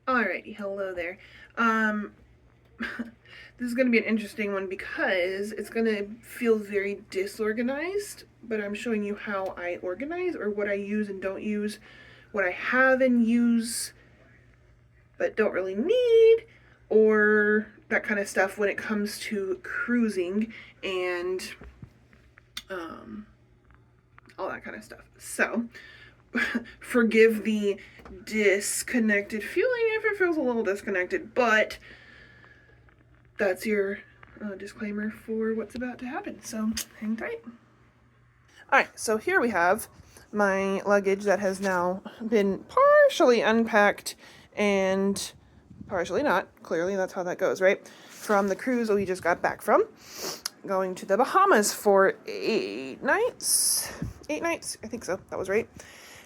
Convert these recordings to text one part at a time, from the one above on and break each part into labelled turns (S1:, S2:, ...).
S1: Alrighty, hello there. This is going to be an interesting one because it's going to feel very disorganized, but I'm showing you how I organize or what I use and don't use, what I have and use but don't really need, or that kind of stuff when it comes to cruising and um, all that kind of stuff. So, forgive the disconnected feeling if it feels a little disconnected, but that's your disclaimer for what's about to happen. So hang tight. All right, so here we have my luggage that has now been partially unpacked and partially not. Clearly, that's how that goes, right? From the cruise we just got back from, going to the Bahamas for 8 nights. 8 nights, I think so. That was right.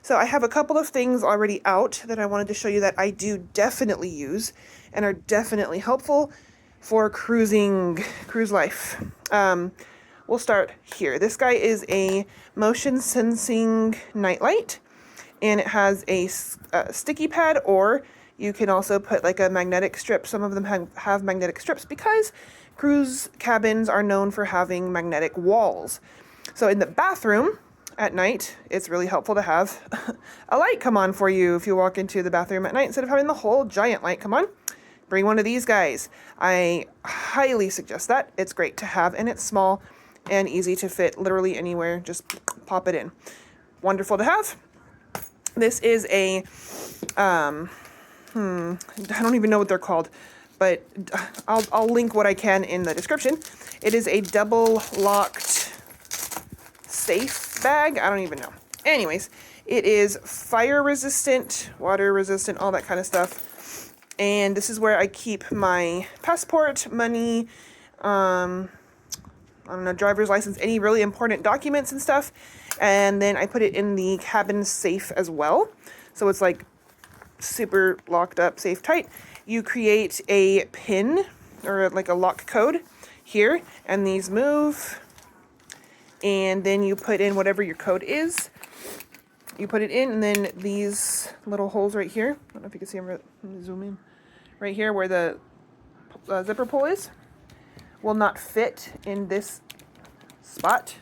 S1: So I have a couple of things already out that I wanted to show you that I do definitely use and are definitely helpful for cruise life. We'll start here. This guy is a motion sensing nightlight, and it has a sticky pad, or you can also put like a magnetic strip. Some of them have magnetic strips because cruise cabins are known for having magnetic walls. So in the bathroom at night, it's really helpful to have a light come on for you if you walk into the bathroom at night instead of having the whole giant light come on. Bring one of these guys. I highly suggest that. It's great to have, and it's small and easy to fit literally anywhere. Just pop it in. Wonderful to have. This is a, I don't even know what they're called, but I'll link what I can in the description. It is a double locked safe bag. I don't even know. Anyways, it is fire resistant, water resistant, all that kind of stuff. And this is where I keep my passport, money, I don't know, driver's license, any really important documents and stuff. And then I put it in the cabin safe as well. So it's like super locked up, safe, tight. You create a pin or like a lock code here, and these move. And then you put in whatever your code is. You put it in, and then these little holes right here, I don't know if you can see them, let me zoom in, right here where the zipper pull is, will not fit in this spot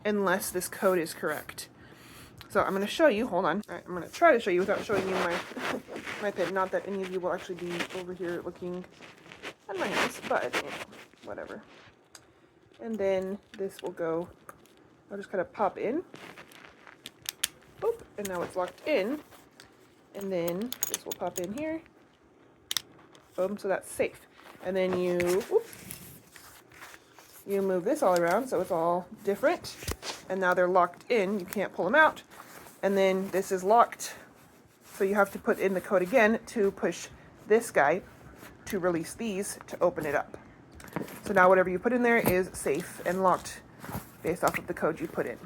S1: unless this code is correct. So I'm going to show you, hold on, all right, I'm going to try to show you without showing you my pin, not that any of you will actually be over here looking at my hands, but you know, whatever. And then this will go, I'll just kind of pop in. Boop, and now it's locked in. And then this will pop in here. Boom, so that's safe. And then you move this all around so it's all different. And now they're locked in. You can't pull them out. And then this is locked. So you have to put in the code again to push this guy to release these to open it up. So now whatever you put in there is safe and locked based off of the code you put in.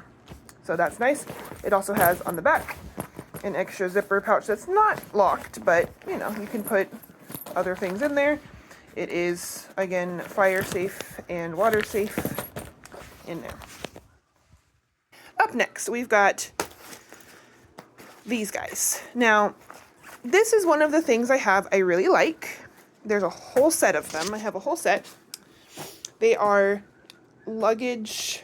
S1: So that's nice. It also has on the back an extra zipper pouch that's not locked, but you know, you can put other things in there. It is, again, fire safe and water safe in there. Up next, we've got these guys. Now, this is one of the things I have I really like. There's a whole set of them. I have a whole set. They are luggage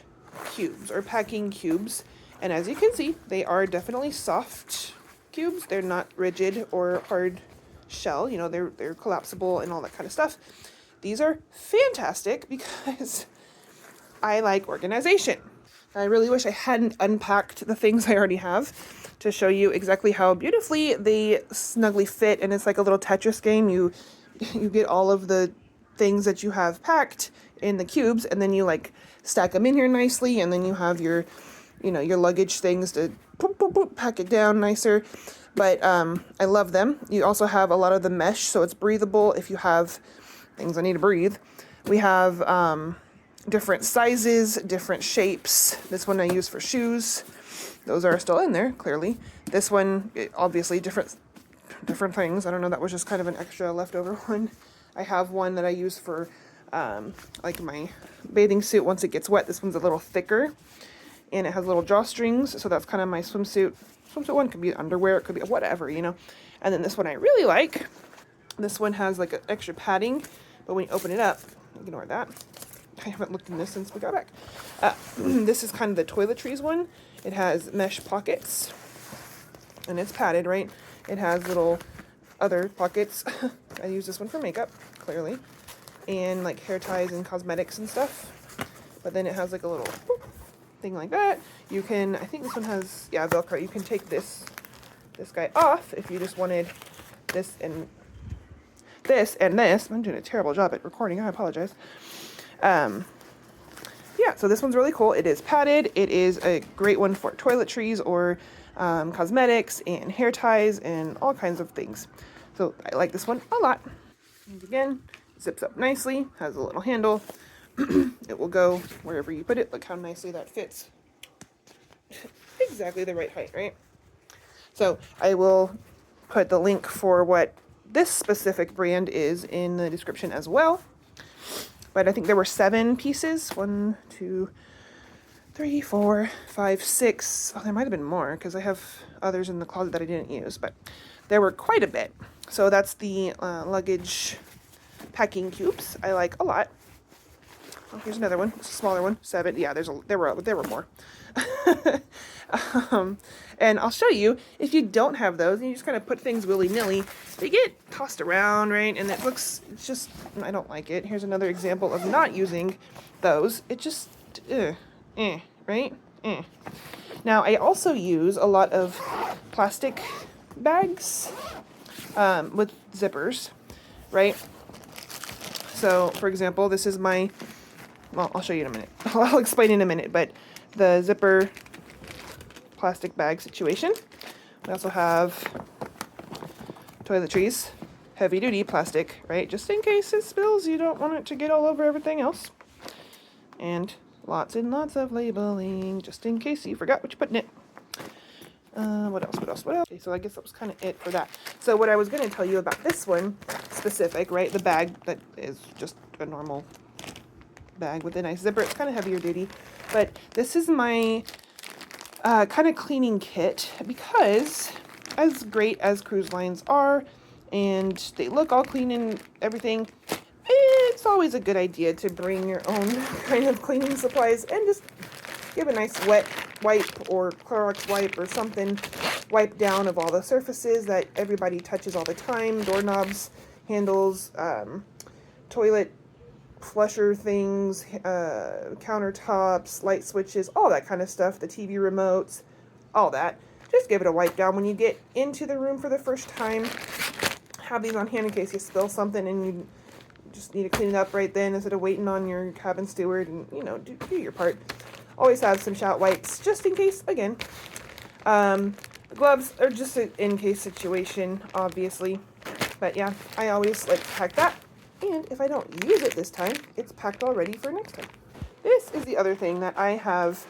S1: cubes or packing cubes, and as you can see, they are definitely soft cubes. They're not rigid or hard shell, you know, they're collapsible and all that kind of stuff. These are fantastic because I like organization. I really wish I hadn't unpacked the things I already have to show you exactly how beautifully they snugly fit, and it's like a little Tetris game. You get all of the things that you have packed in the cubes, and then you like stack them in here nicely, and then you have your, you know, your luggage things to pack it down nicer. But I love them. You also have a lot of the mesh, so it's breathable if you have things I need to breathe. We have different sizes, different shapes. This one I use for shoes. Those are still in there, clearly. This one, obviously different things. I don't know, that was just kind of an extra leftover one. I have one that I use for like my bathing suit once it gets wet. This one's a little thicker. and it has little drawstrings, so that's kind of my swimsuit one. Could be underwear, it could be whatever, you know. And then this one I really like. This one has like an extra padding, but when you open it up, ignore that. I haven't looked in this since we got back. This is kind of the toiletries one. It has mesh pockets, and it's padded, right? It has little other pockets. I use this one for makeup, clearly, and like hair ties and cosmetics and stuff. But then it has like a little thing like that. You can, I think this one has, yeah, Velcro. You can take this guy off if you just wanted this and this and this. I'm doing a terrible job at recording. I apologize. Yeah, so this one's really cool. It is padded. It is a great one for toiletries or cosmetics and hair ties and all kinds of things. So I like this one a lot. And again, zips up nicely, has a little handle. It will go wherever you put it. Look how nicely that fits. Exactly the right height, right? So I will put the link for what this specific brand is in the description as well. But I think there were 7 pieces. 1, 2, 3, 4, 5, 6. Oh, there might have been more because I have others in the closet that I didn't use, but there were quite a bit. So that's the Luggage packing cubes. I like a lot. Oh, here's another one. It's a smaller one. 7. Yeah, there were more. And I'll show you, if you don't have those and you just kind of put things willy-nilly, they get tossed around, right? And it's just, I don't like it. Here's another example of not using those. It just, right? Now, I also use a lot of plastic bags with zippers, right? So, for example, this is my, well, I'll show you in a minute. I'll explain in a minute, but the zipper plastic bag situation. We also have toiletries, heavy duty plastic, right? Just in case it spills, you don't want it to get all over everything else. And lots and lots of labeling, just in case you forgot what you put in it. What else? Okay, so I guess that was kind of it for that. So what I was going to tell you about this one specific, right? The bag that is just a normal bag with a nice zipper. It's kind of heavier duty, but this is my kind of cleaning kit, because as great as cruise lines are and they look all clean and everything, it's always a good idea to bring your own kind of cleaning supplies and just give a nice wet wipe or Clorox wipe or something, wipe down of all the surfaces that everybody touches all the time, doorknobs, handles, toilet flusher things, countertops, light switches, all that kind of stuff, the TV remotes, all that. Just give it a wipe down when you get into the room for the first time. Have these on hand in case you spill something and you just need to clean it up right then instead of waiting on your cabin steward, and, you know, do your part. Always have some shout wipes just in case, again. The gloves are just an in-case situation, obviously. But yeah, I always like to pack that. And if I don't use it this time, it's packed already for next time. This is the other thing that I have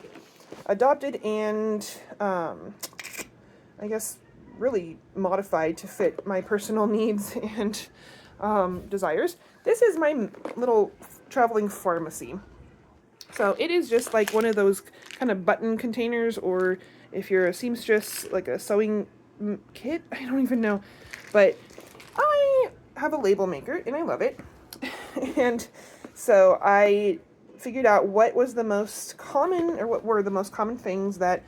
S1: adopted and, I guess, really modified to fit my personal needs and desires. This is my little traveling pharmacy. So it is just like one of those kind of button containers, or if you're a seamstress, like a sewing kit. I don't even know. But I have a label maker and I love it. And so I figured out what was the most common, or what were the most common things that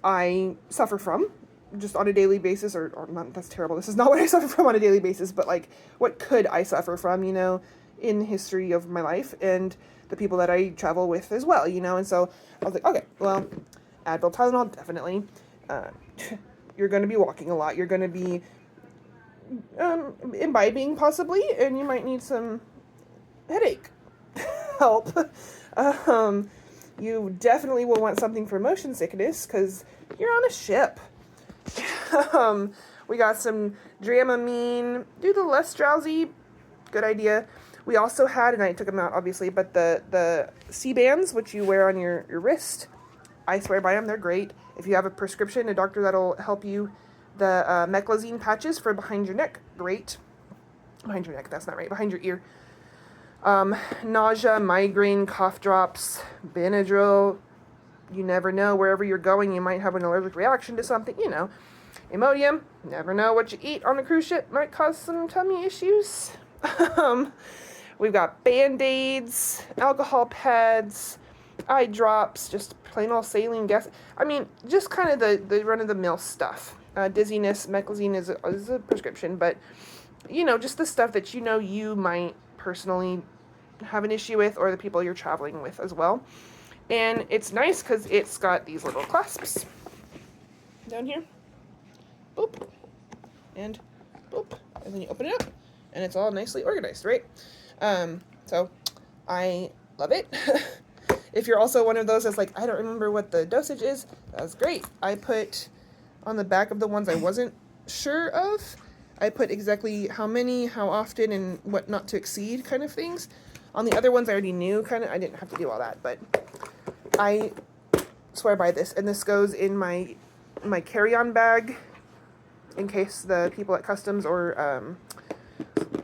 S1: I suffer from just on a daily basis, or not, that's terrible. This is not what I suffer from on a daily basis, but like what could I suffer from, you know, in the history of my life and the people that I travel with as well, you know. And so I was like, okay, well, Advil, Tylenol, definitely. You're going to be walking a lot. You're going to be imbibing possibly, and you might need some headache help. You definitely will want something for motion sickness because you're on a ship. We got some Dramamine. Do the less drowsy. Good idea. We also had, and I took them out obviously, but the C-bands, which you wear on your wrist. I swear by them. They're great. If you have a prescription, a doctor that'll help you. The meclizine patches for behind your neck. Great. Behind your neck. That's not right. Behind your ear. Nausea, migraine, cough drops, Benadryl. You never know, wherever you're going, you might have an allergic reaction to something, you know. Imodium, never know what you eat on a cruise ship, might cause some tummy issues. We've got Band-Aids, alcohol pads, eye drops, just plain old saline gas. I mean, just kind of the run-of-the-mill stuff. Dizziness, meclizine is a prescription, but, you know, just the stuff that you know you might personally have an issue with, or the people you're traveling with as well. And it's nice because it's got these little clasps down here. Boop. And boop. And then you open it up, and it's all nicely organized, right? So I love it. If you're also one of those that's like, I don't remember what the dosage is, that's great. I put on the back of the ones I wasn't sure of, I put exactly how many, how often, and what not to exceed kind of things. On the other ones I already knew, kind of, I didn't have to do all that, but I swear by this. And this goes in my carry-on bag in case the people at customs, or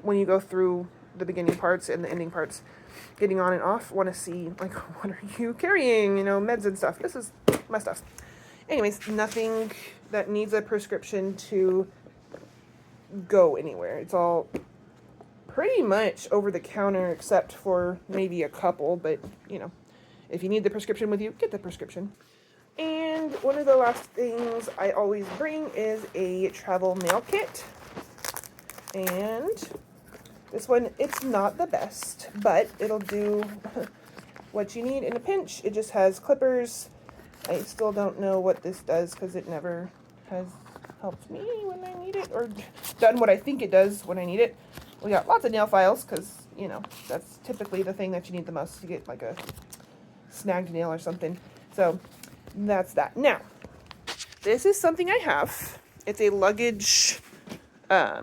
S1: when you go through the beginning parts and the ending parts, getting on and off, want to see, like, what are you carrying, you know, meds and stuff. This is my stuff. Anyways, nothing that needs a prescription to go anywhere. It's all pretty much over the counter, except for maybe a couple, but, you know, if you need the prescription with you, get the prescription. And one of the last things I always bring is a travel nail kit. And this one, it's not the best, but it'll do what you need in a pinch. It just has clippers. I still don't know what this does because it never has helped me when I need it, or done what I think it does when I need it. We got lots of nail files because, you know, that's typically the thing that you need the most to get like a snagged nail or something. So that's that. Now, this is something I have. It's a luggage, I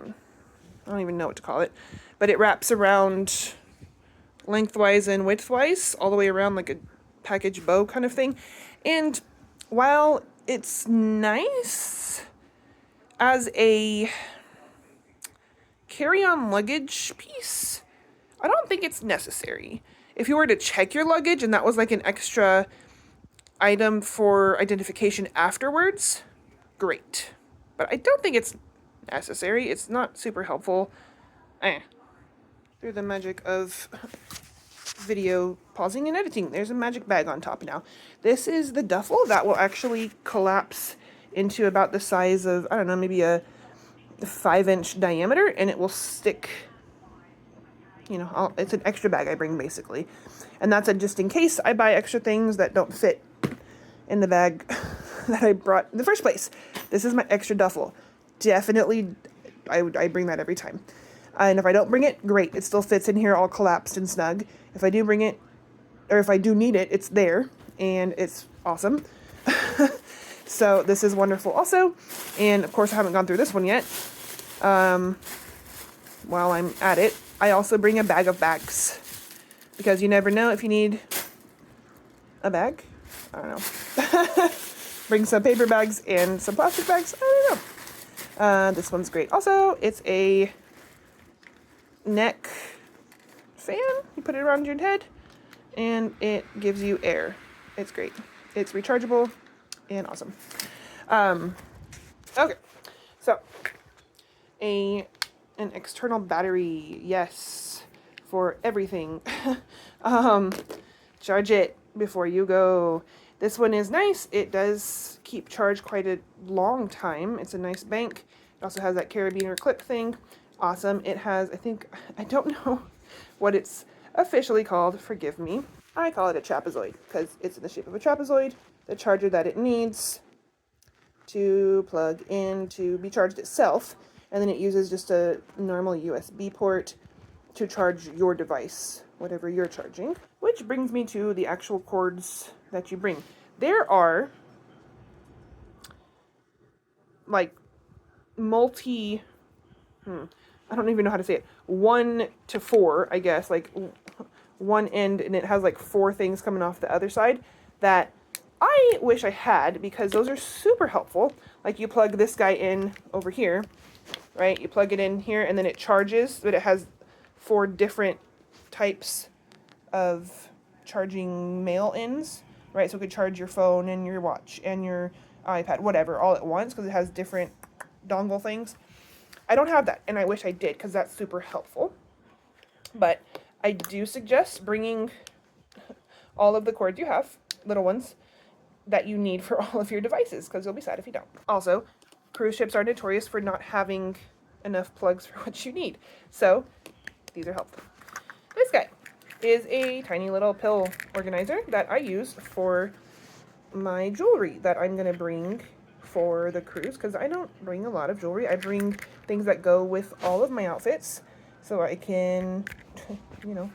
S1: don't even know what to call it, but it wraps around lengthwise and widthwise, all the way around, like a package bow kind of thing. And while it's nice as a carry-on luggage piece, I don't think it's necessary. If you were to check your luggage and that was like an extra item for identification afterwards, great. But I don't think it's necessary. It's not super helpful. Through the magic of video pausing and editing, there's a magic bag on top now. This is the duffel that will actually collapse into about the size of, I don't know, maybe a 5-inch diameter, and it will stick, you know, it's an extra bag I bring basically. And that's just in case I buy extra things that don't fit in the bag that I brought in the first place. This is my extra duffel. Definitely, I bring that every time. And if I don't bring it, great. It still fits in here all collapsed and snug. If I do bring it, or if I do need it, it's there, and it's awesome. So this is wonderful also. And of course I haven't gone through this one yet. While I'm at it, I also bring a bag of bags, because you never know if you need a bag. I don't know. Bring some paper bags and some plastic bags. I don't know. This one's great. Also, it's a neck fan. You put it around your head and it gives you air. It's great. It's rechargeable and awesome. Okay, so an external battery, yes, for everything. Charge it before you go. This one is nice. It does keep charge quite a long time. It's a nice bank. It also has that carabiner clip thing. Awesome. It has, I don't know what it's officially called. Forgive me. I call it a trapezoid because it's in the shape of a trapezoid. The charger that it needs to plug in to be charged itself. And then it uses just a normal USB port to charge your device, whatever you're charging. Which brings me to the actual cords that you bring. There are like I don't even know how to say it. 1 to 4, I guess, like one end, and it has like 4 things coming off the other side that I wish I had, because those are super helpful. Like you plug this guy in over here, right? You plug it in here and then it charges, but it has 4 different types of charging male ends right? So it could charge your phone and your watch and your iPad, whatever, all at once, because it has different dongle things. I don't have that, and I wish I did, because that's super helpful. But I do suggest bringing all of the cords you have, little ones, that you need for all of your devices, because you'll be sad if you don't. Also, cruise ships are notorious for not having enough plugs for what you need, so these are helpful. This guy is a tiny little pill organizer that I use for my jewelry that I'm going to bring for the cruise, because I don't bring a lot of jewelry. I bring things that go with all of my outfits so I can, you know,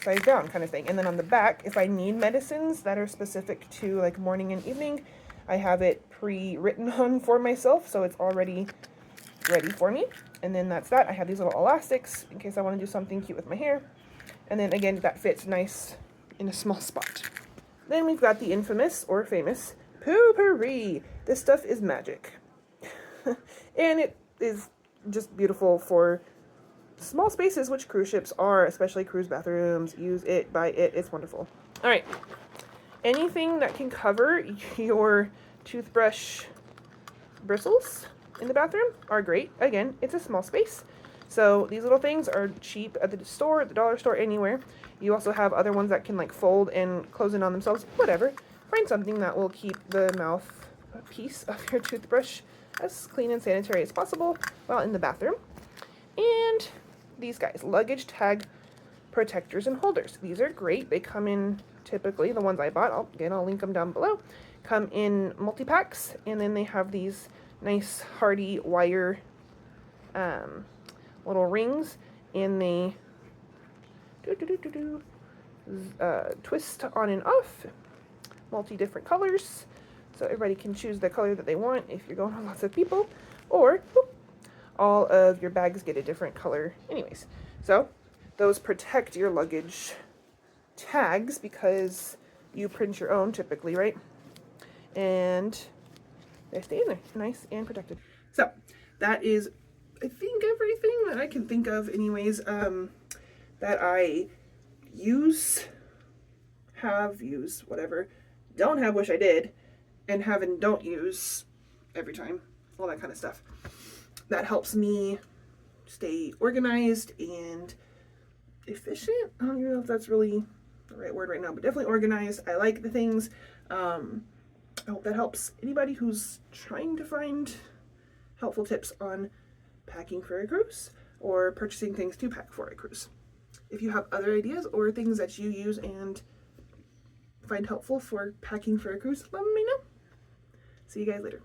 S1: size down kind of thing. And then on the back, if I need medicines that are specific to like morning and evening, I have it pre-written on for myself, so it's already ready for me. And then that's that. I have these little elastics in case I want to do something cute with my hair. And then again, that fits nice in a small spot. Then we've got the infamous or famous Poopouri. This stuff is magic. And it is just beautiful for small spaces, which cruise ships are, especially cruise bathrooms. Use it, buy it, it's wonderful. All right, anything that can cover your toothbrush bristles in the bathroom are great. Again, it's a small space, so these little things are cheap at the store, at the dollar store, anywhere. You also have other ones that can like fold and close in on themselves, whatever. Find something that will keep the mouth piece of your toothbrush as clean and sanitary as possible while in the bathroom. And these guys, luggage tag protectors and holders. These are great. They come in, typically, the ones I bought, I'll link them down below, come in multi-packs, and then they have these nice hardy wire little rings, and they twist on and off, multi-different colors, so everybody can choose the color that they want if you're going with lots of people, or whoop, all of your bags get a different color anyways. So those protect your luggage tags because you print your own typically, right? And they stay in there nice and protected. So that is, I think, everything that I can think of anyways, that I use, have, use, whatever, don't have, wish I did, and have and don't use every time, all that kind of stuff. That helps me stay organized and efficient. I don't even know if that's really the right word right now, but definitely organized. I like the things. I hope that helps anybody who's trying to find helpful tips on packing for a cruise or purchasing things to pack for a cruise. If you have other ideas or things that you use and find helpful for packing for a cruise, let me know. See you guys later.